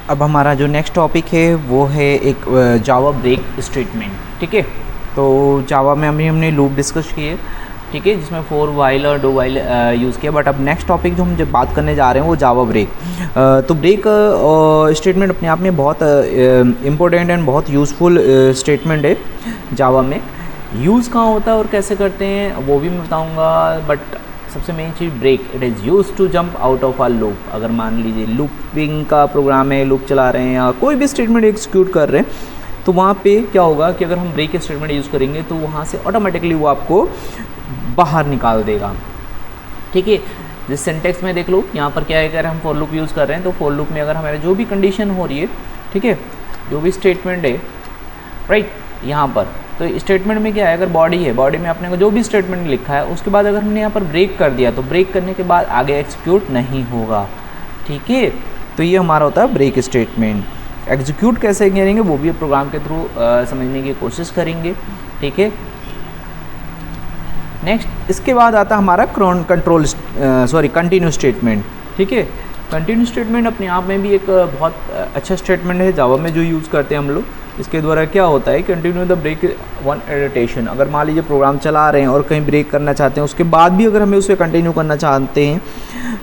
अब हमारा जो नेक्स्ट टॉपिक है वो है एक जावा ब्रेक स्टेटमेंट। ठीक है, तो जावा में हमने लूप डिस्कस किए, ठीक है, जिसमें फॉर वाइल और डू वाइल यूज़ किया। बट अब नेक्स्ट टॉपिक जो हम जब बात करने जा रहे हैं वो जावा ब्रेक। तो ब्रेक स्टेटमेंट अपने आप में बहुत इम्पोर्टेंट एंड बहुत यूज़फुल स्टेटमेंट है। जावा में यूज़ कहाँ होता है और कैसे करते हैं वो भी मैं बताऊँगा। बट सबसे मेन चीज़ break, it is use to jump out of a loop. अगर मान लीजिए लूपिंग का प्रोग्राम है, लूप चला रहे हैं या कोई भी स्टेटमेंट एग्जीक्यूट कर रहे हैं, तो वहाँ पे क्या होगा कि अगर हम ब्रेक स्टेटमेंट यूज़ करेंगे तो वहाँ से ऑटोमेटिकली वो आपको बाहर निकाल देगा। ठीक है, जिस सिंटेक्स में देख लो यहाँ पर क्या है, अगर हम फॉर लूप यूज़ कर रहे हैं तो फॉर लूप में अगर हमारे जो भी कंडीशन हो रही है, ठीक है, जो भी स्टेटमेंट है, राइट, यहाँ पर तो स्टेटमेंट में क्या है, अगर बॉडी है, बॉडी में अपने को जो भी स्टेटमेंट लिखा है उसके बाद अगर हमने यहाँ पर ब्रेक कर दिया तो ब्रेक करने के बाद आगे एक्सिक्यूट नहीं होगा। ठीक है, तो ये हमारा होता है ब्रेक स्टेटमेंट। एग्जीक्यूट कैसे करेंगे वो भी प्रोग्राम के थ्रू समझने की कोशिश करेंगे। ठीक है, नेक्स्ट इसके बाद आता है हमारा कंटिन्यू स्टेटमेंट। ठीक है, कंटिन्यू स्टेटमेंट अपने आप में भी एक बहुत अच्छा स्टेटमेंट है जावा में जो यूज़ करते हैं हम लोग। इसके द्वारा क्या होता है, कंटिन्यू द ब्रेक वन एडिटेशन। अगर मान लीजिए प्रोग्राम चला रहे हैं और कहीं ब्रेक करना चाहते हैं, उसके बाद भी अगर हमें उसे कंटिन्यू करना चाहते हैं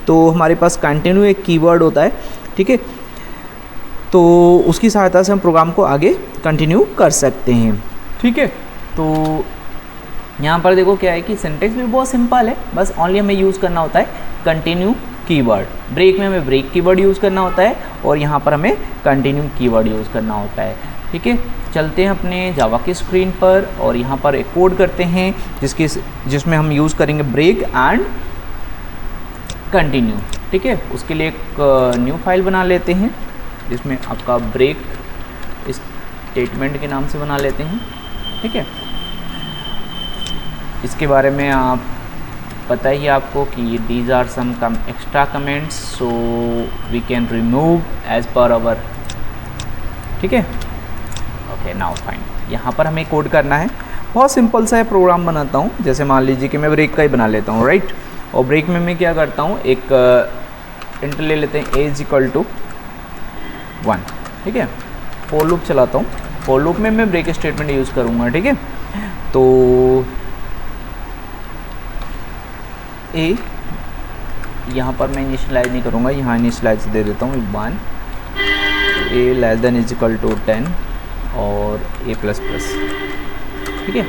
तो हमारे पास कंटिन्यू एक कीवर्ड होता है। ठीक है, तो उसकी सहायता से हम प्रोग्राम को आगे कंटिन्यू कर सकते हैं। ठीक है, तो यहाँ पर देखो क्या है कि सिंटेक्स भी बहुत सिंपल है, बस ओनली हमें यूज़ करना होता है कंटिन्यू कीवर्ड। ब्रेक में हमें ब्रेक कीवर्ड यूज़ करना होता है और यहाँ पर हमें कंटिन्यू कीवर्ड यूज़ करना होता है। ठीक है, चलते हैं अपने जावा की स्क्रीन पर और यहाँ पर एक कोड करते हैं जिसमें हम यूज़ करेंगे ब्रेक एंड कंटिन्यू। ठीक है, उसके लिए एक न्यू फाइल बना लेते हैं जिसमें आपका ब्रेक स्टेटमेंट के नाम से बना लेते हैं। ठीक है, इसके बारे में आप पता ही है आपको कि these are some extra comments so we can remove as per our. ठीक है, ओके, नाउ फाइन। यहाँ पर हमें कोड करना है, बहुत सिंपल सा है प्रोग्राम बनाता हूँ। जैसे मान लीजिए कि मैं ब्रेक का ही बना लेता हूँ, राइट, और ब्रेक में मैं क्या करता हूँ, एक इंट ले लेते हैं a = 1। ठीक है, फॉर लूप चलाता हूँ, फॉर लूप में मैं ब्रेक स्टेटमेंट यूज़ करूँगा। ठीक है, तो ए यहाँ पर मैं इनिशियलाइज नहीं करूँगा, यहाँ इनिशियलाइज दे देता हूँ 1, a <= 10 और a++। ठीक है,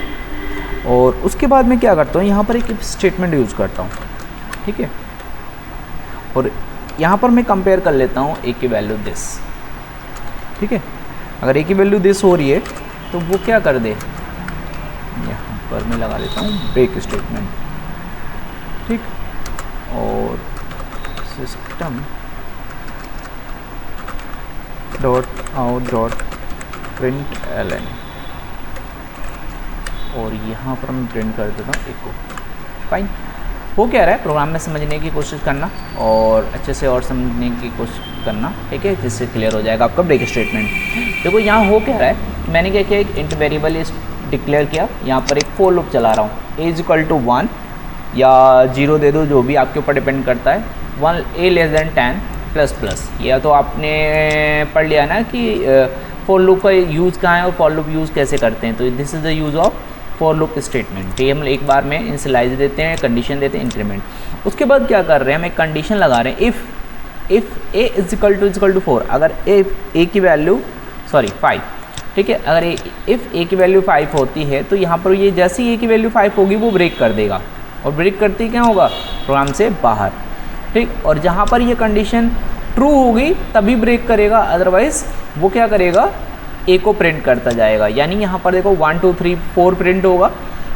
और उसके बाद मैं क्या करता हूँ, यहाँ पर एक स्टेटमेंट यूज़ करता हूँ। ठीक है, और यहाँ पर मैं कंपेयर कर लेता हूँ a की वैल्यू दिस। ठीक है, अगर a की वैल्यू दिस हो रही है तो वो क्या कर दे, यहाँ पर मैं लगा लेता हूँ ब्रेक स्टेटमेंट। ठीक, और सिस्टम .out.println और यहाँ पर मैं प्रिंट कर देता हूँ इको। फाइन, वो क्या रहा है, प्रोग्राम में समझने की कोशिश करना और अच्छे से और समझने की कोशिश करना। ठीक है, जिससे क्लियर हो जाएगा आपका ब्रेक स्टेटमेंट। देखो यहाँ हो क्या रहा है, मैंने क्या किया, एक इंट वेरिएबल डिक्लेयर किया, यहाँ पर एक फॉर लूप चला रहा हूँ, a = 1 या 0 दे दो, जो भी आपके ऊपर डिपेंड करता है। 1 a <10 ++। या तो आपने पढ़ लिया ना कि फॉर लूप का यूज़ कहाँ है और फॉर लूप यूज़ कैसे करते हैं, तो this is the use of for loop statement. ये हम एक बार में इनिशियलाइज देते हैं, कंडीशन देते हैं, इंक्रीमेंट। उसके बाद क्या कर रहे हैं, हम एक कंडीशन लगा रहे हैं, इफ़ a = 4, अगर a की वैल्यू 5। ठीक है, अगर इफ़ a की वैल्यू 5 होती है तो यहाँ पर ये जैसे ही a की वैल्यू 5 होगी वो ब्रेक कर देगा, और ब्रेक करते ही क्या होगा, प्रोग्राम से बाहर। ठीक, और जहाँ पर ये कंडीशन ट्रू होगी तभी ब्रेक करेगा, अदरवाइज वो क्या करेगा, a को प्रिंट करता जाएगा। यानी यहाँ पर देखो 1 2 3 4 प्रिंट होगा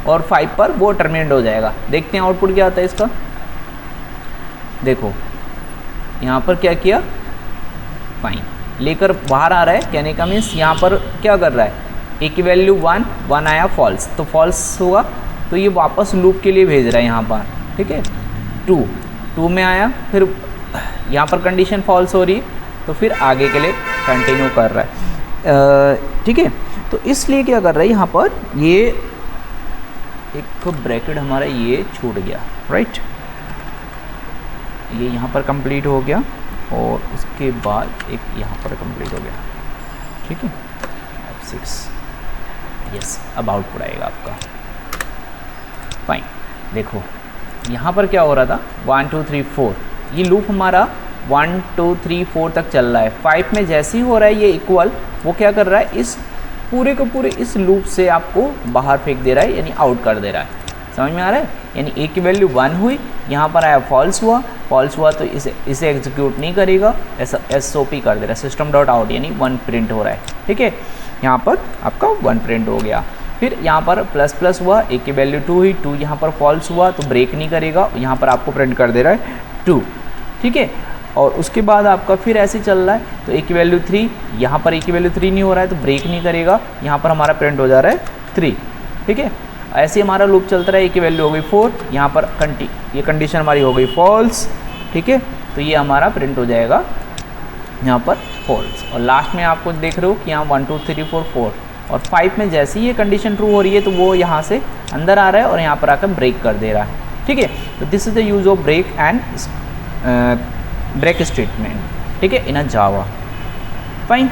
और 5 पर वो टर्मिनेट हो जाएगा। देखते हैं आउटपुट क्या आता है इसका। देखो यहाँ पर क्या किया, फाइन लेकर बाहर आ रहा है, कहने का मीन्स यहाँ पर क्या कर रहा है, a की वैल्यू 1 आया फॉल्स, तो फॉल्स हुआ तो ये वापस लूप के लिए भेज रहा है यहाँ पर। ठीक है, 2 में आया, फिर यहाँ पर कंडीशन फॉल्स हो रही है तो फिर आगे के लिए कंटिन्यू कर रहा है। ठीक है, तो इसलिए क्या कर रहा है, यहाँ पर ये एक ब्रैकेट हमारा ये छूट गया, राइट, ये यहाँ पर कंप्लीट हो गया। और उसके बाद एक यहाँ पर कंप्लीट हो गया, ठीक है। F6 यस, अब आउटपुट आएगा आपका। फाइन, देखो यहाँ पर क्या हो रहा था, 1 2 3 4, ये लूप हमारा 1 2 3 4 तक चल रहा है। 5 में जैसे ही हो रहा है ये इक्वल, वो क्या कर रहा है, इस पूरे को पूरे इस लूप से आपको बाहर फेंक दे रहा है, यानी आउट कर दे रहा है। समझ में आ रहा है? यानी ए की वैल्यू 1 हुई, यहाँ पर आया फॉल्स हुआ तो इसे एग्जीक्यूट नहीं करेगा, ऐसा SOP कर दे रहा है, सिस्टम डॉट आउट, यानी 1 प्रिंट हो रहा है, ठीक है। यहाँ पर आपका 1 प्रिंट हो गया। फिर यहाँ पर प्लस प्लस हुआ, ए की वैल्यू 2 हुई, 2 यहाँ पर फॉल्स हुआ तो ब्रेक नहीं करेगा, यहाँ पर आपको प्रिंट कर दे रहा है 2, ठीक है। और उसके बाद आपका फिर ऐसे चल रहा है, तो ए की वैल्यू 3, यहाँ पर ए की वैल्यू 3 नहीं हो रहा है तो ब्रेक नहीं करेगा, यहाँ पर हमारा प्रिंट हो जा रहा है 3, ठीक है। ऐसे हमारा लूप चलता रहा है, ए की वैल्यू हो गई 4, यहाँ पर ये कंडीशन हमारी हो गई फॉल्स, ठीक है। तो ये हमारा प्रिंट हो जाएगा यहाँ पर फॉल्स। और लास्ट में आपको देख रहे हो कि यहाँ 1 2 3 4 4 और 5 में जैसे ही ये कंडीशन ट्रू हो रही है तो वो यहाँ से अंदर आ रहा है और यहाँ पर आकर ब्रेक कर दे रहा है, ठीक है। तो this is the use of break and break statement, ठीक है, in a Java. Fine,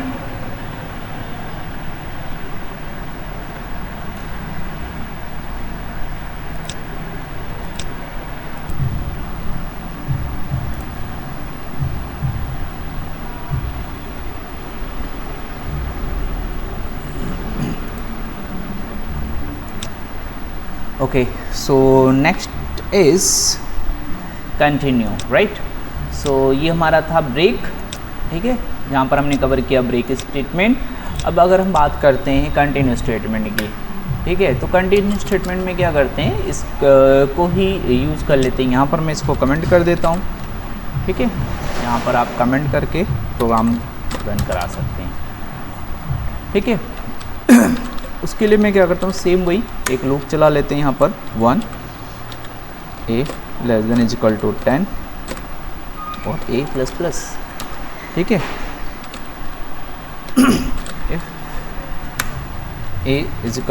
okay, so next is continue, right. So ये हमारा था ब्रेक, ठीक है, यहाँ पर हमने कवर किया ब्रेक स्टेटमेंट। अब अगर हम बात करते हैं कंटिन्यू स्टेटमेंट की, ठीक है, तो कंटिन्यू स्टेटमेंट में क्या करते हैं, इस को ही यूज़ कर लेते हैं। यहाँ पर मैं इसको कमेंट कर देता हूँ, ठीक है, यहाँ पर आप कमेंट करके प्रोग्राम रन करा सकते हैं, ठीक है। उसके लिए मैं क्या करता हूँ, सेम वही एक लूप चला लेते हैं यहाँ पर 1 a < 10 और a प्लस प्लस, ठीक है। इफ a =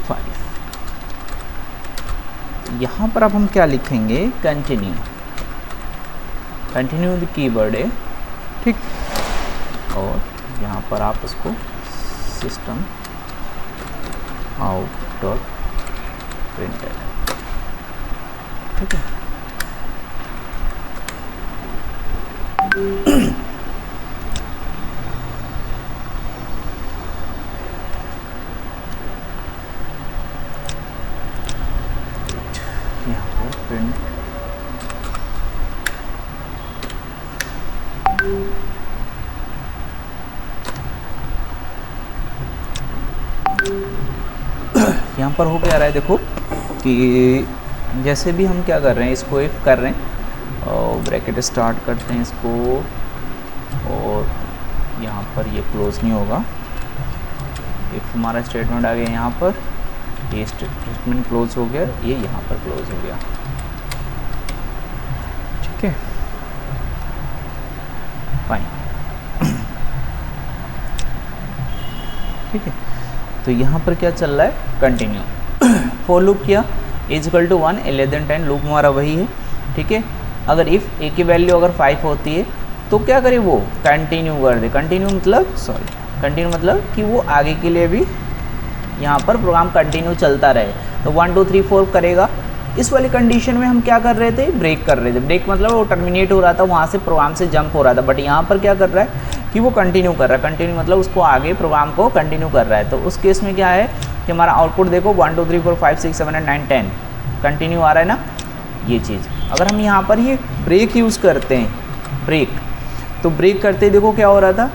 5, यहाँ पर अब हम क्या लिखेंगे, कंटिन्यू, कंटिन्यू द कीवर्ड है, ठीक। और यहाँ पर आप उसको सिस्टम आउट डॉट प्रिंट, ठीक है। यहाँ पर प्रिंट यहाँ पर हो क्या रहा है, देखो कि जैसे भी हम क्या कर रहे हैं, इसको इफ कर रहे हैं और ब्रैकेट स्टार्ट करते हैं इसको, और यहाँ पर ये क्लोज नहीं होगा। इफ हमारा स्टेटमेंट आ गया यहाँ पर, ये स्टेटमेंट क्लोज हो गया, ये यहाँ पर क्लोज हो गया, ठीक है। फाइन, ठीक है। तो यहाँ पर क्या चल रहा है, कंटिन्यू। फॉर लूप किया, = 1 < 10 लूप हमारा वही है, ठीक है। अगर इफ़ ए की वैल्यू अगर 5 होती है तो क्या करे, वो कंटिन्यू कर दे। कंटिन्यू मतलब कि वो आगे के लिए भी यहाँ पर प्रोग्राम कंटिन्यू चलता रहे। तो 1 2 3 4 करेगा। इस वाली कंडीशन में हम क्या कर रहे थे, ब्रेक कर रहे थे। ब्रेक मतलब वो टर्मिनेट हो रहा था, वहाँ से प्रोग्राम से जंप हो रहा था। बट यहाँ पर क्या कर रहा है कि वो कंटिन्यू कर रहा है। कंटिन्यू मतलब उसको आगे प्रोग्राम को कंटिन्यू कर रहा है। तो उस केस में क्या है कि हमारा आउटपुट देखो 1 2 3 4 5 6 7 8 9 10 कंटिन्यू आ रहा है ना, ये चीज़। अगर हम यहाँ पर ये ब्रेक यूज़ करते हैं, ब्रेक, तो ब्रेक करते देखो क्या हो रहा था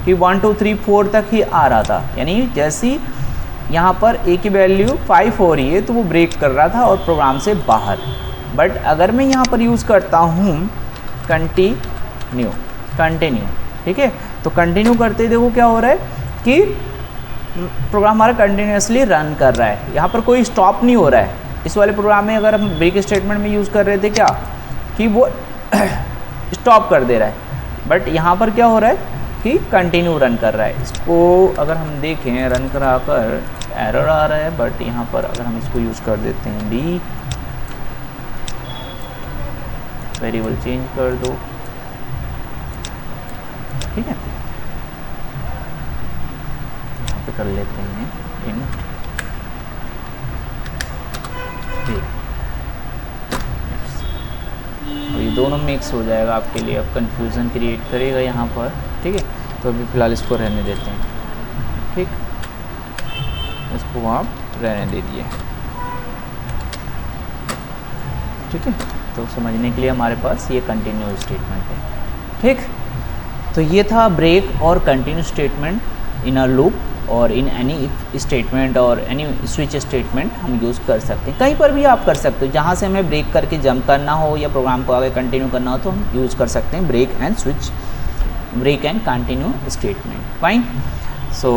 कि 1 2 3 4 तक ही आ रहा था। यानी जैसे ही यहाँ पर ए की वैल्यू 5 हो रही है तो वो ब्रेक कर रहा था और प्रोग्राम से बाहर। बट अगर मैं यहाँ पर यूज़ करता हूँ कंटिन्यू, ठीक है, तो कंटिन्यू करते देखो क्या हो रहा है कि प्रोग्राम हमारा कंटिन्यूसली रन कर रहा है। यहाँ पर कोई स्टॉप नहीं हो रहा है। इस वाले प्रोग्राम में अगर हम ब्रेक स्टेटमेंट में यूज़ कर रहे थे क्या कि वो स्टॉप कर दे रहा है, बट यहाँ पर क्या हो रहा है कि कंटिन्यू रन कर रहा है। इसको अगर हम देखें रन करा कर एरर आ रहा है, बट यहाँ पर अगर हम इसको यूज़ कर देते हैं बी, वेरिएबल चेंज कर दो, ठीक है, यहाँ पे कर लेते हैं इंट ब्रेक। ये दोनों मिक्स हो जाएगा आपके लिए, अब कंफ्यूजन क्रिएट करेगा यहाँ पर, ठीक है। तो अभी फ़िलहाल इसको रहने देते हैं, ठीक, इसको आप रहने दे दिए, ठीक है। तो समझने के लिए हमारे पास ये कंटिन्यू स्टेटमेंट है, ठीक। तो ये था ब्रेक और continue statement in a loop और इन एनी स्टेटमेंट और एनी स्विच स्टेटमेंट हम यूज़ कर सकते हैं। कहीं पर भी आप कर सकते हो, जहाँ से हमें ब्रेक करके जंप करना हो या प्रोग्राम को आगे कंटिन्यू करना हो तो हम यूज़ कर सकते हैं break and switch, break and continue statement. Fine. So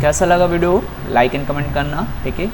कैसा लगा वीडियो, लाइक एंड कमेंट करना, ठीक है।